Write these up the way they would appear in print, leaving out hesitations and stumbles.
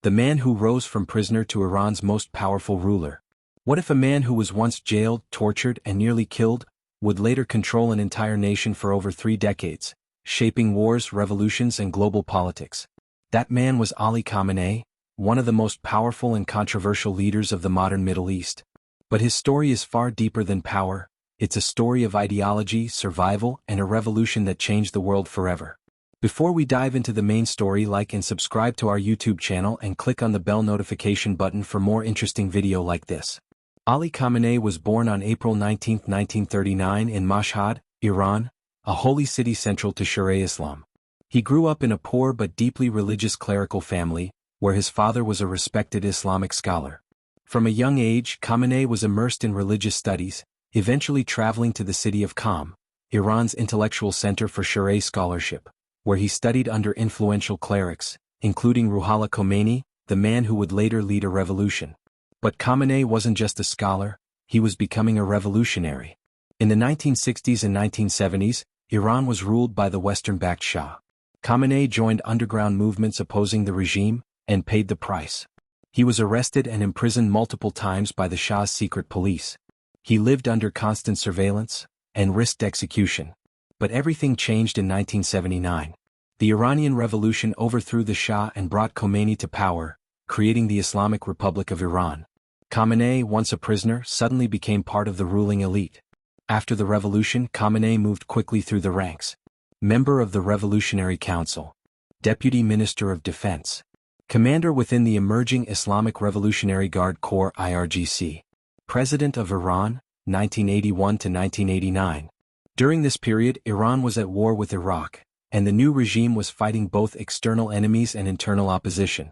the man who rose from prisoner to Iran's most powerful ruler. What if a man who was once jailed, tortured, and nearly killed, would later control an entire nation for over 3 decades, shaping wars, revolutions, and global politics? That man was Ali Khamenei, one of the most powerful and controversial leaders of the modern Middle East. But his story is far deeper than power. It's a story of ideology, survival, and a revolution that changed the world forever. Before we dive into the main story, like and subscribe to our YouTube channel and click on the bell notification button for more interesting video like this. Ali Khamenei was born on April 19, 1939 in Mashhad, Iran, a holy city central to Sharia Islam. He grew up in a poor but deeply religious clerical family, where his father was a respected Islamic scholar. From a young age, Khamenei was immersed in religious studies, eventually traveling to the city of Qom, Iran's intellectual center for Sharia scholarship, where he studied under influential clerics, including Ruhollah Khomeini, the man who would later lead a revolution. But Khamenei wasn't just a scholar, he was becoming a revolutionary. In the 1960s and 1970s, Iran was ruled by the Western-backed Shah. Khamenei joined underground movements opposing the regime, and paid the price. He was arrested and imprisoned multiple times by the Shah's secret police. He lived under constant surveillance, and risked execution. But everything changed in 1979. The Iranian Revolution overthrew the Shah and brought Khomeini to power, creating the Islamic Republic of Iran. Khamenei, once a prisoner, suddenly became part of the ruling elite. After the revolution, Khamenei moved quickly through the ranks. Member of the Revolutionary Council. Deputy Minister of Defense. Commander within the emerging Islamic Revolutionary Guard Corps (IRGC). President of Iran, 1981 to 1989. During this period, Iran was at war with Iraq, and the new regime was fighting both external enemies and internal opposition.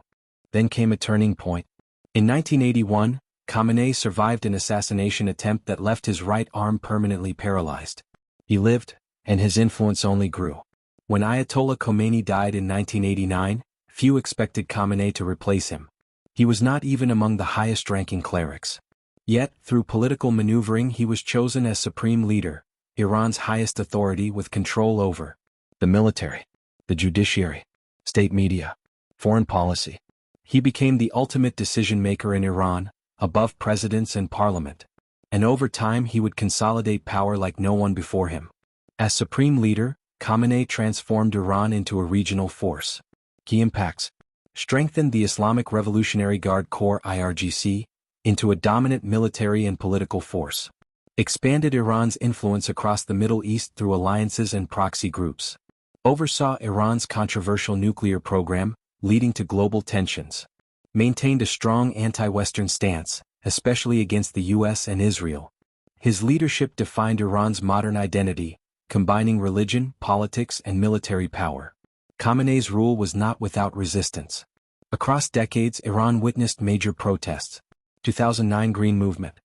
Then came a turning point. In 1981, Khamenei survived an assassination attempt that left his right arm permanently paralyzed. He lived, and his influence only grew. When Ayatollah Khomeini died in 1989, few expected Khamenei to replace him. He was not even among the highest-ranking clerics. Yet, through political maneuvering, he was chosen as supreme leader, Iran's highest authority with control over the military, the judiciary, state media, foreign policy. He became the ultimate decision-maker in Iran, above presidents and parliament. And over time he would consolidate power like no one before him. As supreme leader, Khamenei transformed Iran into a regional force. Key impacts: strengthened the Islamic Revolutionary Guard Corps (IRGC) into a dominant military and political force. Expanded Iran's influence across the Middle East through alliances and proxy groups. Oversaw Iran's controversial nuclear program, leading to global tensions. Maintained a strong anti-Western stance, especially against the US and Israel. His leadership defined Iran's modern identity, combining religion, politics, and military power. Khamenei's rule was not without resistance. Across decades, Iran witnessed major protests. 2009 Green Movement.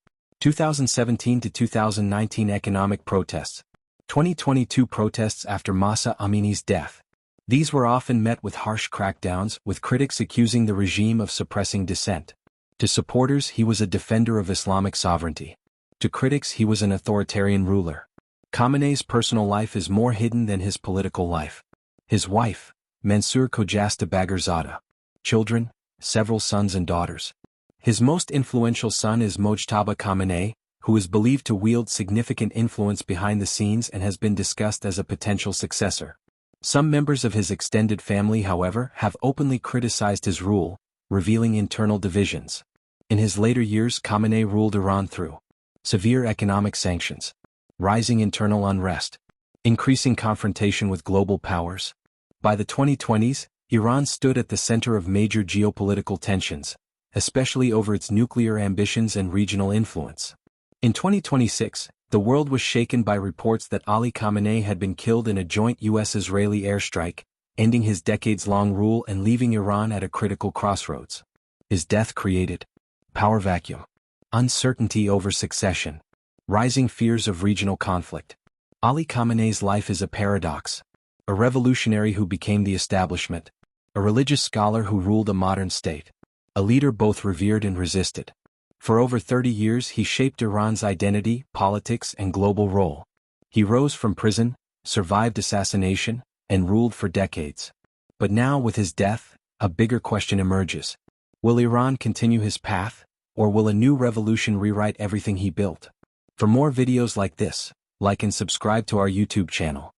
2017 to 2019 economic protests. 2022 protests after Mahsa Amini's death. These were often met with harsh crackdowns, with critics accusing the regime of suppressing dissent. To supporters, he was a defender of Islamic sovereignty. To critics, he was an authoritarian ruler. Khamenei's personal life is more hidden than his political life. His wife, Mansour Khojasta Bagherzada. Children, several sons and daughters. His most influential son is Mojtaba Khamenei, who is believed to wield significant influence behind the scenes and has been discussed as a potential successor. Some members of his extended family, however, have openly criticized his rule, revealing internal divisions. In his later years, Khamenei ruled Iran through severe economic sanctions, rising internal unrest, increasing confrontation with global powers. By the 2020s, Iran stood at the center of major geopolitical tensions, especially over its nuclear ambitions and regional influence. In 2026, the world was shaken by reports that Ali Khamenei had been killed in a joint US-Israeli airstrike, ending his decades-long rule and leaving Iran at a critical crossroads. His death created power vacuum, uncertainty over succession, rising fears of regional conflict. Ali Khamenei's life is a paradox. A revolutionary who became the establishment, a religious scholar who ruled a modern state, a leader both revered and resisted. For over 30 years he shaped Iran's identity, politics, and global role. He rose from prison, survived assassination, and ruled for decades. But now with his death, a bigger question emerges. Will Iran continue his path, or will a new revolution rewrite everything he built? For more videos like this, like and subscribe to our YouTube channel.